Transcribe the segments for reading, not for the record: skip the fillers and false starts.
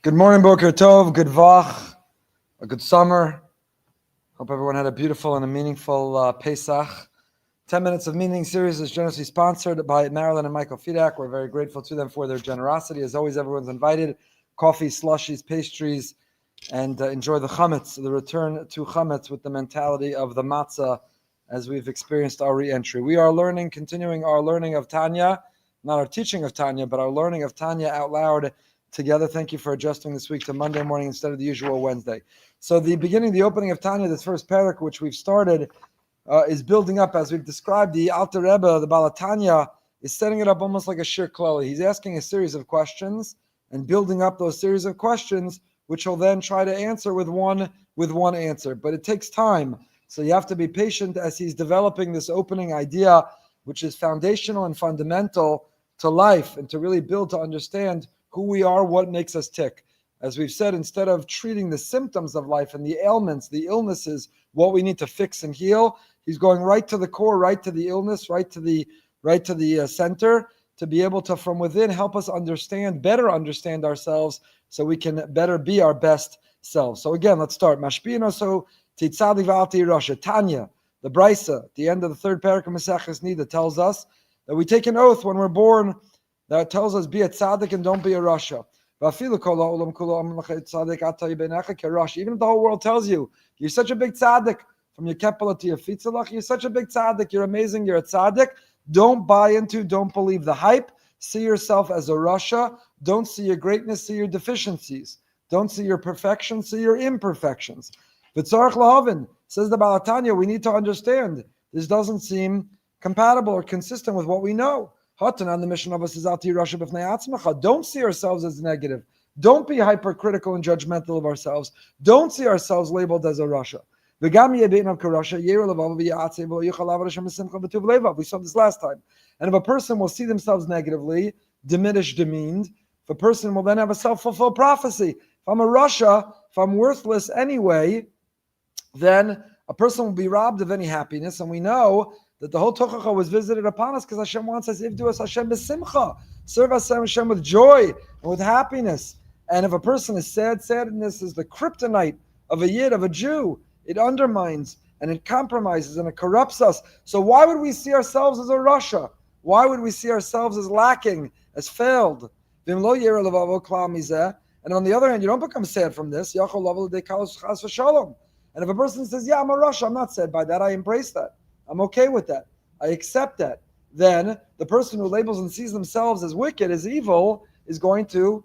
Good morning, Boker Tov, good Vach, a good summer. Hope everyone had a beautiful and a meaningful Pesach. 10 Minutes of Meaning series is generously sponsored by Marilyn and Michael Fidak. We're very grateful to them for their generosity. As always, everyone's invited. Coffee, slushies, pastries, and enjoy the chametz, the return to chametz with the mentality of the matzah as we've experienced our re-entry. We are continuing our learning of Tanya, not our teaching of Tanya, but our learning of Tanya out loud together. Thank you for adjusting this week to Monday morning instead of the usual Wednesday. So the opening of Tanya, this first parak, which we've started, is building up as we've described. The Alter Rebbe, the Baal Tanya, is setting it up almost like a shir klali. He's asking a series of questions and building up those series of questions, which he'll then try to answer with one answer. But it takes time, so you have to be patient as he's developing this opening idea, which is foundational and fundamental to life and to really build to understand who we are, what makes us tick. As we've said, instead of treating the symptoms of life and the ailments, the illnesses, what we need to fix and heal, he's going right to the core, right to the illness, right to the center, to be able to, from within, help us better understand ourselves, so we can better be our best selves. So again, let's start. Mashpino so titzadik v'alti rasha. Tanya, the Brisa, at the end of the third parak of Maseches Nida, tells us that we take an oath when we're born that tells us be a tzaddik and don't be a rasha. Even if the whole world tells you you're such a big tzaddik, from your kepala to your fitzalach, you're such a big tzaddik, you're amazing, you're a tzaddik, don't believe the hype. See yourself as a rasha. Don't see your greatness, see your deficiencies. Don't see your perfection, see your imperfections. V'tzarech lahavin, says the Baal Tanya, we need to understand this doesn't seem compatible or consistent with what we know. Hatan, on the mission of us is Alti Rasha b'fnei atzmacha. Don't see ourselves as negative. Don't be hypercritical and judgmental of ourselves. Don't see ourselves labeled as a Rasha. We saw this last time. And if a person will see themselves negatively, diminished, demeaned, if a person will then have a self-fulfilled prophecy. If I'm a Rasha, if I'm worthless anyway, then a person will be robbed of any happiness. And we know that the whole Tochacha was visited upon us because Hashem wants us, Ivdu us Hashem b'simcha. Serve Hashem with joy and with happiness. And if a person is sad, sadness is the kryptonite of a Yid, of a Jew. It undermines and it compromises and it corrupts us. So why would we see ourselves as a Rasha? Why would we see ourselves as lacking, as failed? And on the other hand, you don't become sad from this. And if a person says, yeah, I'm a Rasha, I'm not sad by that, I embrace that, I'm okay with that, I accept that, then the person who labels and sees themselves as wicked, as evil, is going to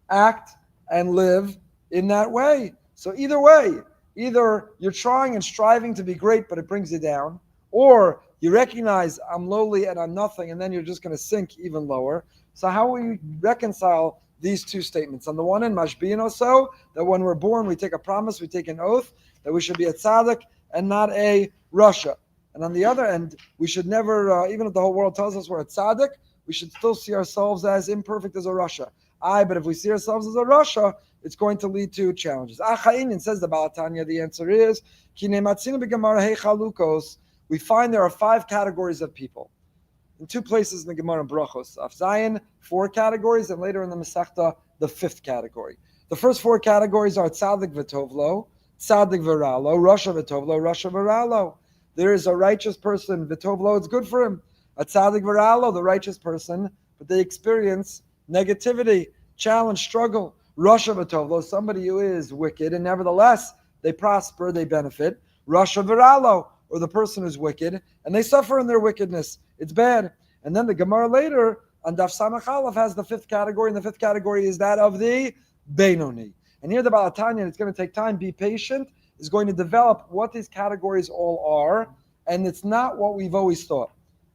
act and live in that way. So either way, either you're trying and striving to be great, but it brings you down, or you recognize I'm lowly and I'm nothing, and then you're just going to sink even lower. So how will you reconcile these two statements? On the one hand, mashbiyin so that when we're born, we take a promise, we take an oath that we should be a tzaddik and not a rasha. And on the other end, we should never, even if the whole world tells us we're a tzaddik, we should still see ourselves as imperfect as a rasha. But if we see ourselves as a rasha, it's going to lead to challenges. Achainin, says the Baal Tanya, the answer is, we find there are 5 categories of people. In 2 places in the Gemara and Brachos. Af Zayin, 4 categories, and later in the Masechta, the 5th category. The first 4 categories are tzaddik v'tovlo, tzaddik v'ralo, rasha v'tovlo, rasha v'ralo. There is a righteous person, v'tovlo, it's good for him. A tzaddik v'ralo, the righteous person, but they experience negativity, challenge, struggle. Rasha v'tovlo, somebody who is wicked, and nevertheless, they prosper, they benefit. Rasha v'ralo, or the person who's wicked, and they suffer in their wickedness. It's bad. And then the Gemara later, on Daf Samach Aleph, has the 5th category, and the 5th category is that of the Beinoni. And here the Baal Tanya, it's going to take time, be patient, is going to develop what these categories all are, and it's not what we've always thought.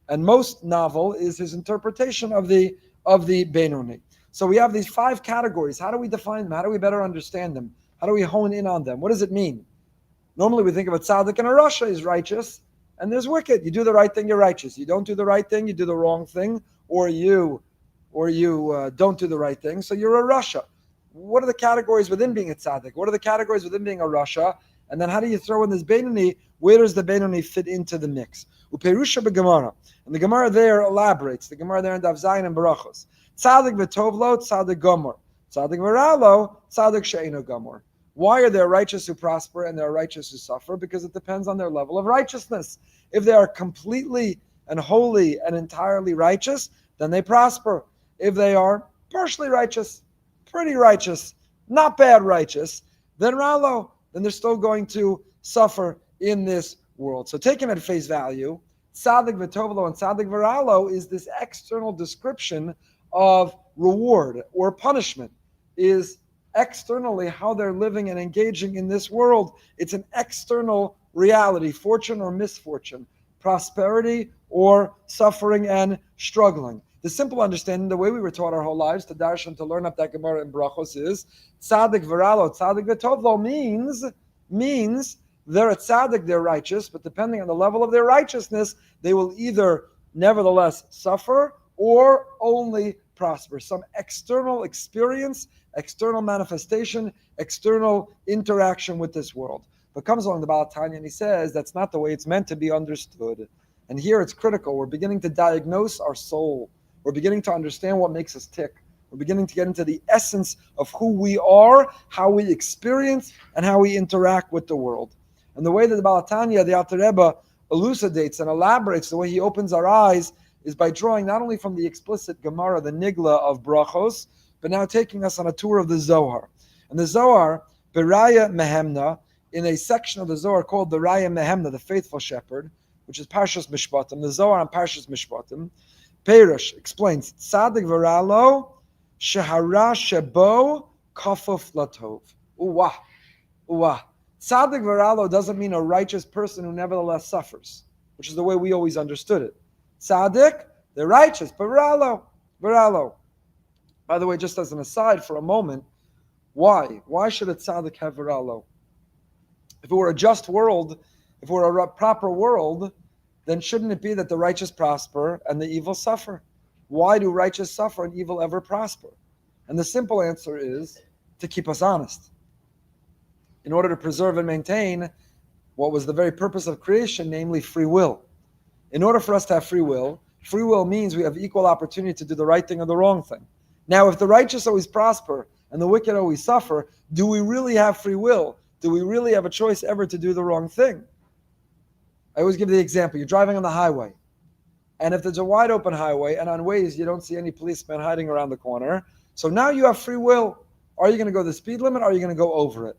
And most novel is his interpretation of the Beinoni. So we have these 5 categories. How do we define them? How do we better understand them? How do we hone in on them? What does it mean? Normally we think of a tzaddik and a rasha is righteous, and there's wicked. You do the right thing, you're righteous. You don't do the right thing, you do the wrong thing, or you don't do the right thing, so you're a rasha. What are the categories within being a tzaddik? What are the categories within being a rasha? And then how do you throw in this Beinoni? Where does the Beinoni fit into the mix? Uperusha b'Gemara. And the Gemara there elaborates. The Gemara there in Daf Zayin and Barachos. Tzaddik v'tovlo, tzaddik gomer. Tzaddik v'ralo, tzaddik she'eino gamor. Why are there righteous who prosper and there are righteous who suffer? Because it depends on their level of righteousness. If they are completely and wholly and entirely righteous, then they prosper. If they are partially righteous, pretty righteous, not bad righteous, then ralo, then they're still going to suffer in this world. So taken at face value, tzaddik v'tovlo and tzaddik v'ralo is this external description of reward or punishment, is externally how they're living and engaging in this world. It's an external reality, fortune or misfortune, prosperity or suffering and struggling. The simple understanding, the way we were taught our whole lives to darshan, to learn up that Gemara in Brachos is tzaddik v'ralo, tzaddik v'tovlo means they're a tzaddik, they're righteous, but depending on the level of their righteousness, they will either nevertheless suffer or only prosper. Some external experience, external manifestation, external interaction with this world. But comes along the Baal Tanya and he says that's not the way it's meant to be understood. And here it's critical. We're beginning to diagnose our soul. We're beginning to understand what makes us tick. We're beginning to get into the essence of who we are, how we experience, and how we interact with the world. And the way that the Baal Tanya, the Alter Rebbe, elucidates and elaborates, the way he opens our eyes, is by drawing not only from the explicit Gemara, the Nigla of Brachos, but now taking us on a tour of the Zohar. And the Zohar, Beraya Mehemna, in a section of the Zohar called the Raya Mehemna, the Faithful Shepherd, which is Parshas Mishpatim, the Zohar on Parshas Mishpatim, Perush explains, Tzaddik v'ralo, shehara shebo, kafuf latov. Uwah, uwah. Tzaddik v'ralo doesn't mean a righteous person who nevertheless suffers, which is the way we always understood it. Tzaddik, they're righteous, but v'ralo, v'ralo. By the way, just as an aside for a moment, why? Why should a tzaddik have v'ralo? If it were a just world, if it were a proper world, then shouldn't it be that the righteous prosper and the evil suffer? Why do righteous suffer and evil ever prosper? And the simple answer is to keep us honest. In order to preserve and maintain what was the very purpose of creation, namely free will. In order for us to have free will means we have equal opportunity to do the right thing or the wrong thing. Now, if the righteous always prosper and the wicked always suffer, do we really have free will? Do we really have a choice ever to do the wrong thing? I always give the example. You're driving on the highway. And if there's a wide open highway and on Waze you don't see any policemen hiding around the corner, so now you have free will. Are you going to go the speed limit or are you going to go over it?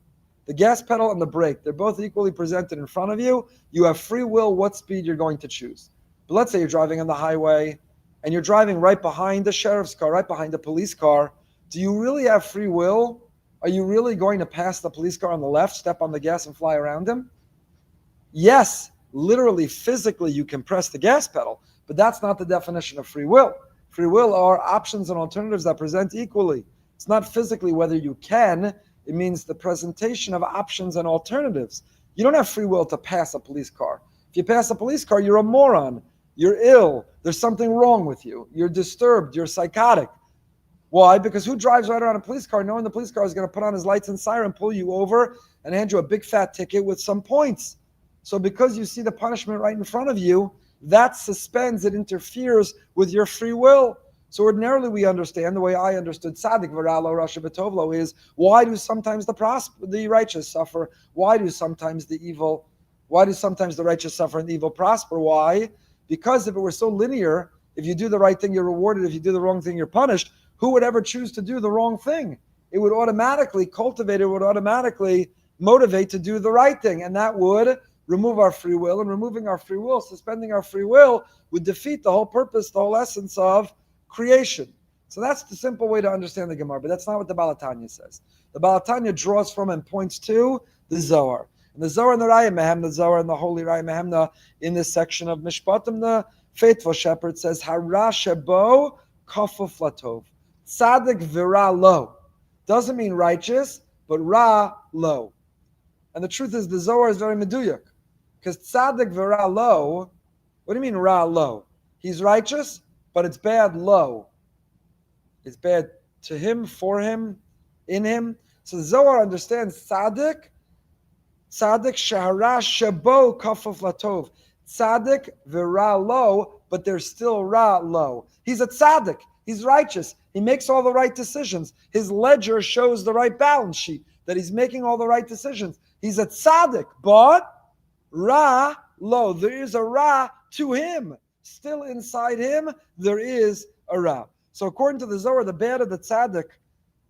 The gas pedal and the brake, they're both equally presented in front of you. You have free will what speed you're going to choose. But let's say you're driving on the highway and you're driving right behind the sheriff's car, right behind the police car. Do you really have free will? Are you really going to pass the police car on the left, step on the gas and fly around him? Yes. Literally, physically, you can press the gas pedal, but that's not the definition of free will. Free will are options and alternatives that present equally. It's not physically whether you can, it means the presentation of options and alternatives. You don't have free will to pass a police car. If you pass a police car, you're a moron. You're ill. There's something wrong with you. You're disturbed. You're psychotic. Why? Because who drives right around a police car knowing the police car is going to put on his lights and siren, pull you over, and hand you a big fat ticket with some points? So because you see the punishment right in front of you, that suspends, it interferes with your free will. So ordinarily we understand, the way I understood tzaddik v'ralo rasha v'tovlo is, why do sometimes the righteous suffer? Why do sometimes the righteous suffer and the evil prosper? Why? Because if it were so linear, if you do the right thing, you're rewarded. If you do the wrong thing, you're punished. Who would ever choose to do the wrong thing? It would automatically motivate to do the right thing. And that would remove our free will, and removing our free will, suspending our free will, would defeat the whole purpose, the whole essence of creation. So that's the simple way to understand the Gemara, but that's not what the Baal Tanya says. The Baal Tanya draws from and points to the Zohar. And the Zohar and the Raya Mehemna, the Zohar and the Holy Raya Mehemna, in this section of Mishpatim, the Faithful Shepherd says, Hara shebo kafuf latov. Tzaddik v'ra lo. Doesn't mean righteous, but ra lo. And the truth is the Zohar is very meduyak. Because tzaddik v'ra lo, what do you mean ra lo? He's righteous, but it's bad lo. It's bad to him, for him, in him. So the Zohar understands tzaddik shahara shabo kafuf latov. Tzaddik v'ra lo, but there's still ra lo. He's a tzaddik. He's righteous. He makes all the right decisions. His ledger shows the right balance sheet, that he's making all the right decisions. He's a tzaddik, but Ra, lo, there is a Ra to him. Still inside him, there is a Ra. So according to the Zohar, the bad of the tzaddik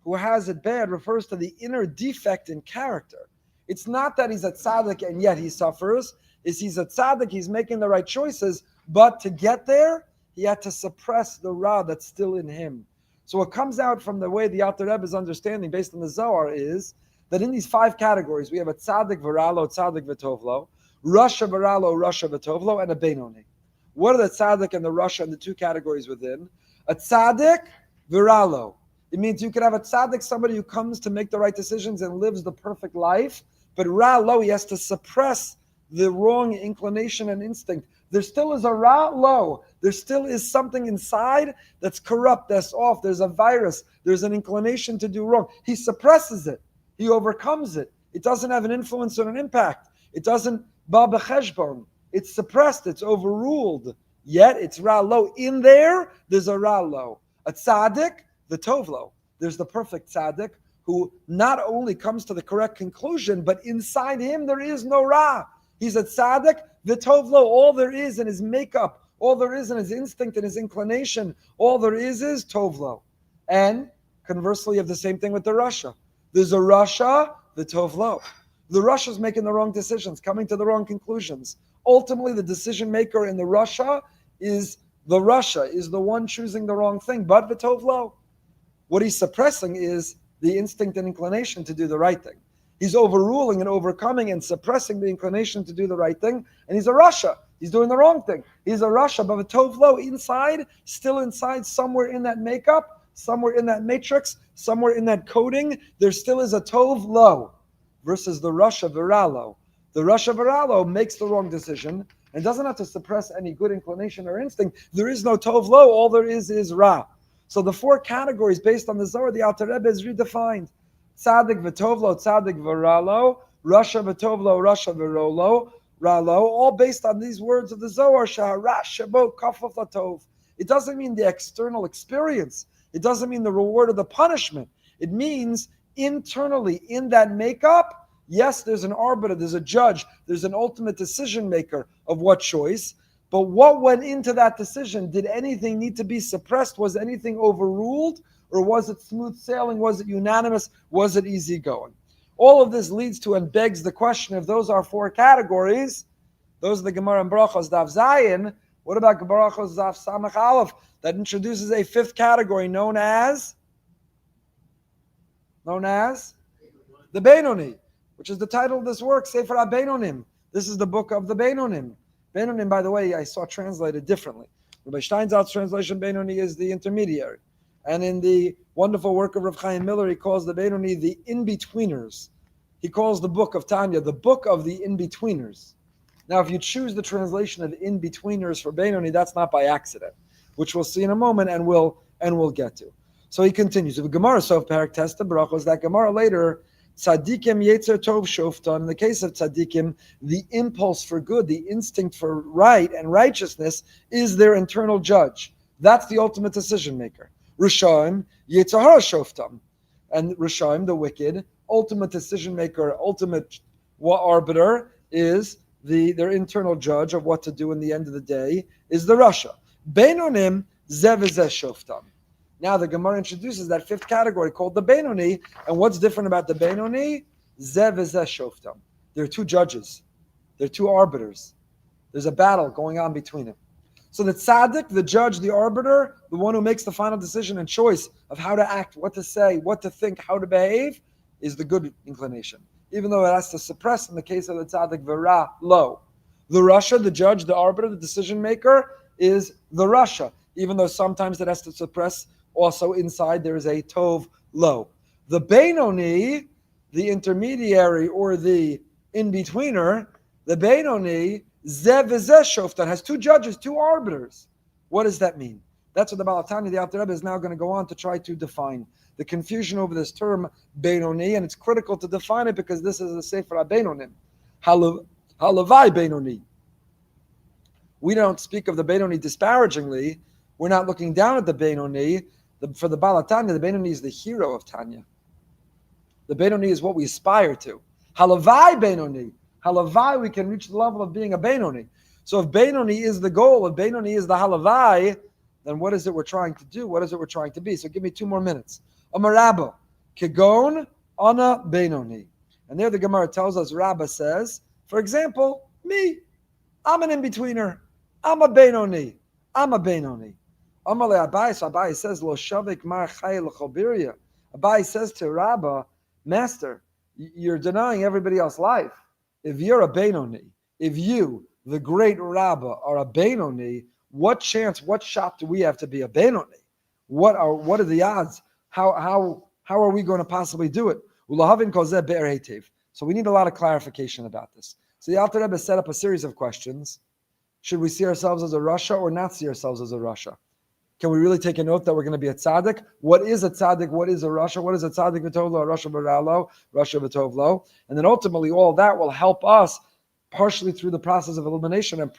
who has it bad refers to the inner defect in character. It's not that he's a tzaddik and yet he suffers. He's a tzaddik, he's making the right choices, but to get there, he had to suppress the Ra that's still in him. So what comes out from the way the Alter Rebbe's understanding based on the Zohar is that in these 5 categories, we have a tzaddik v'ralo, tzaddik v'tovlo, rasha v'ralo, rasha v'tovlo, and a benoni. What are the tzaddik and the rasha and the 2 categories within? A tzaddik v'ralo. It means you could have a tzaddik, somebody who comes to make the right decisions and lives the perfect life, but ralo, he has to suppress the wrong inclination and instinct. There still is a ralo. There still is something inside that's corrupt, that's off. There's a virus. There's an inclination to do wrong. He suppresses it. He overcomes it. It doesn't have an influence or an impact. It doesn't ba b'cheshbon. It's suppressed. It's overruled. Yet it's ralo. In there, there's a ralo. A tzaddik, the tovlo. There's the perfect tzaddik who not only comes to the correct conclusion, but inside him there is no ra. He's a tzaddik, the tovlo. All there is in his makeup, all there is in his instinct and his inclination, all there is tovlo. And conversely, you have the same thing with the rasha. There's a rasha, the tovlo. The rasha is making the wrong decisions, coming to the wrong conclusions. Ultimately, the decision maker in the rasha is the one choosing the wrong thing, but the tovlo. What he's suppressing is the instinct and inclination to do the right thing. He's overruling and overcoming and suppressing the inclination to do the right thing, and he's a rasha. He's doing the wrong thing. He's a rasha, but a tovlo inside, still inside, somewhere in that makeup, somewhere in that matrix, somewhere in that coding, there still is a tovlo versus the rasha viralo. The rasha viralo makes the wrong decision and doesn't have to suppress any good inclination or instinct. There is no tovlo. All there is ra. So the 4 categories based on the Zohar, the Alter Rebbe is redefined. Tzaddik v'tovlo, tzaddik v'ralo, rasha v'tovlo, rasha v'rolo, ralo, all based on these words of the Zohar, shahara shabo kafaf latov. It doesn't mean the external experience. It doesn't mean the reward or the punishment. It means internally, in that makeup, yes, there's an arbiter, there's a judge, there's an ultimate decision maker of what choice. But what went into that decision? Did anything need to be suppressed? Was anything overruled? Or was it smooth sailing? Was it unanimous? Was it easygoing? All of this leads to and begs the question, if those are 4 categories, those are the Gemara and Brachos Daf Zayin, what about Brachos Daf Samach Aleph that introduces a 5th category known as the Benoni, which is the title of this work, Sefer HaBenonim. This is the book of the Benonim. Benonim, by the way, I saw translated differently. Rabbi Steinsaltz's translation, Benoni, is the intermediary. And in the wonderful work of Rav Chaim Miller, he calls the Benoni the in-betweeners. He calls the book of Tanya the book of the in-betweeners. Now, if you choose the translation of in-betweeners for Benoni, that's not by accident, which we'll see in a moment and we'll get to. So he continues. If a Gemara Sof Parak Testa Brachos, that Gemara later, Tzadikim Yetzer Tov Shoftan. In the case of Tzadikim, the impulse for good, the instinct for right and righteousness is their internal judge. That's the ultimate decision maker. Rishaim Yetzer Hara Shoftan. And Rishaim, the wicked, ultimate decision maker, ultimate arbiter, is their internal judge of what to do in the end of the day, is the Rasha. Beinonim Zev Zeh Shoftan. Now the Gemara introduces that 5th category called the Benoni, and what's different about the Benoni? Zev Zeh Shoftam. There are 2 judges. There are 2 arbiters. There's a battle going on between them. So the tzaddik, the judge, the arbiter, the one who makes the final decision and choice of how to act, what to say, what to think, how to behave, is the good inclination. Even though it has to suppress in the case of the tzaddik, v'ra, lo. The rasha, the judge, the arbiter, the decision maker, is the rasha. Even though sometimes it has to suppress, also inside there is a tov, lo. The Benoni, the intermediary or the in-betweener, the Benoni, Zev Zeh Shoftan, has 2 judges, 2 arbiters. What does that mean? That's what the Baal Tanya, the Alter Rebbe, is now going to go on to try to define the confusion over this term Benoni, and it's critical to define it because this is a Sefer HaBenonim. Halavai Benoni. We don't speak of the Benoni disparagingly. We're not looking down at the Benoni, For the Baal Tanya, the Benoni is the hero of Tanya. The Benoni is what we aspire to. Halavai Benoni. Halavai, we can reach the level of being a Benoni. So if Benoni is the goal, if Benoni is the Halavai, then what is it we're trying to do? What is it we're trying to be? So give me 2 more minutes. Amarabba, Kegon, Ana Benoni. And there the Gemara tells us, Rabbah says, for example, me, I'm an in-betweener. I'm a Benoni. I'm a Benoni. Amale Abai, so Abai says, Lo Shavik Mar Chay L'Chobiria. Abai says to Rabbah, Master, you're denying everybody else's life. If you're a Benoni, if you, the great Rabbah, are a Benoni, what chance, what shot do we have to be a Benoni? What are the odds? How are we going to possibly do it? So we need a lot of clarification about this. So the Alter Rebbe set up a series of questions. Should we see ourselves as a Rasha or not see ourselves as a Rasha? Can we really take a note that we're going to be a tzaddik? What is a tzaddik? What is a rasha? What is a tzaddik v'tovlo, a rasha v'ralo, rasha v'tovlo? And then ultimately all that will help us partially through the process of elimination and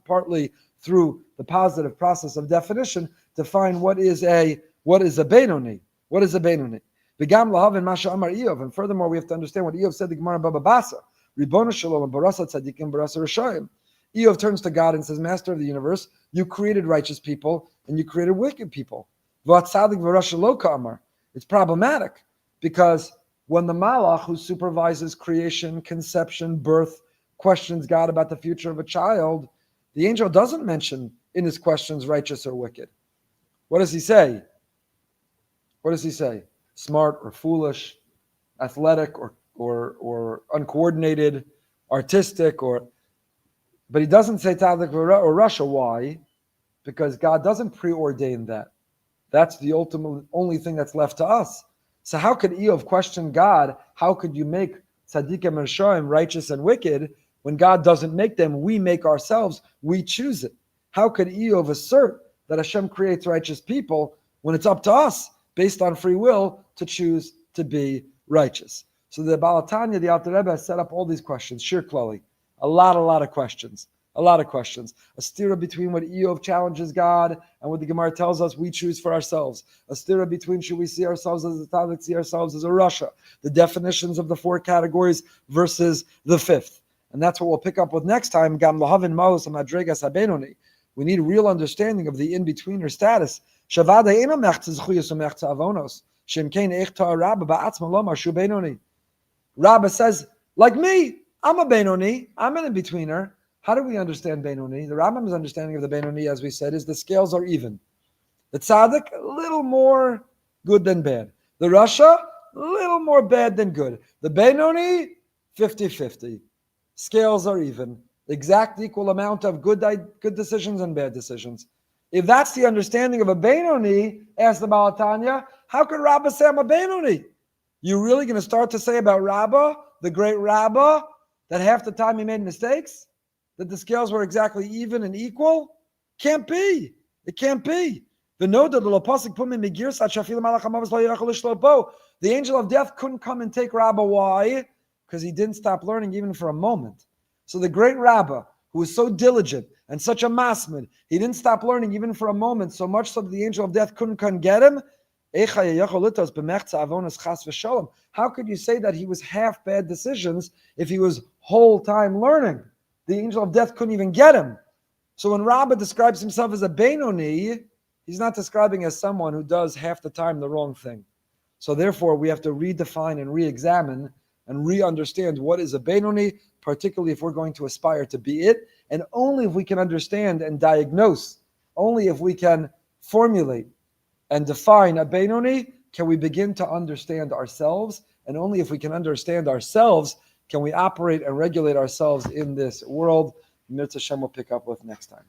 partly through the positive process of definition to find what is a Benoni. What is a Benoni? V'gam lahav and masha amar Iyov. And furthermore, we have to understand what Iyov said to Gemara Baba Basa. Ribono shalom and barasa tzaddikim barasa rashayim. Iyov turns to God and says, Master of the universe, you created righteous people and you created wicked people. It's problematic because when the Malach who supervises creation, conception, birth, questions God about the future of a child, the angel doesn't mention in his questions righteous or wicked. What does he say? What does he say? Smart or foolish, athletic or uncoordinated, artistic but he doesn't say tzaddik or rasha. Why? Because God doesn't preordain that. That's the only thing that's left to us. So how could Iyov question God? How could you make tzaddikim and rashaim righteous and wicked when God doesn't make them? We make ourselves. We choose it. How could Iyov assert that Hashem creates righteous people when it's up to us, based on free will, to choose to be righteous? So the Baal Tanya, the Alter Rebbe, has set up all these questions. Shir Klali. A lot of questions. A lot of questions. A stira between what Iyov challenges God and what the Gemara tells us we choose for ourselves. A stira between should we see ourselves as a tzaddik, see ourselves as a rasha. The definitions of the 4 categories versus the 5th. And that's what we'll pick up with next time. Gam lahavin maos hamadregas habenoni. We need real understanding of the in-betweener status. Shavada ena mechta zchuyos umechta avonos. Shem kein echta Rabba ba'atzma lo marshu benoni. Rabba says, like me, I'm a Benoni. I'm an in-betweener. How do we understand Benoni? The Rambam's understanding of the Benoni, as we said, is the scales are even. The tzaddik, a little more good than bad. The rasha, a little more bad than good. The Benoni, 50-50. Scales are even. Exact equal amount of good decisions and bad decisions. If that's the understanding of a Benoni, asked the Baal Tanya, how could Rabbah say I'm a Benoni? You really going to start to say about Rabbah, the great Rabbah, that half the time he made mistakes? That the scales were exactly even and equal? Can't be. It can't be. The angel of death couldn't come and take Rabbah. Why? Because he didn't stop learning even for a moment. So the great Rabbah, who was so diligent and such a masmid, he didn't stop learning even for a moment, so much so that the angel of death couldn't come get him. How could you say that he was half bad decisions if he was whole time learning? The angel of death couldn't even get him. So when Rabbah describes himself as a Benoni, he's not describing as someone who does half the time the wrong thing. So therefore, we have to redefine and re-examine and re-understand what is a Benoni, particularly if we're going to aspire to be it, and only if we can understand and diagnose, only if we can formulate and define a Benoni, can we begin to understand ourselves, and only if we can understand ourselves can we operate and regulate ourselves in this world. Mirza Hashem will pick up with next time.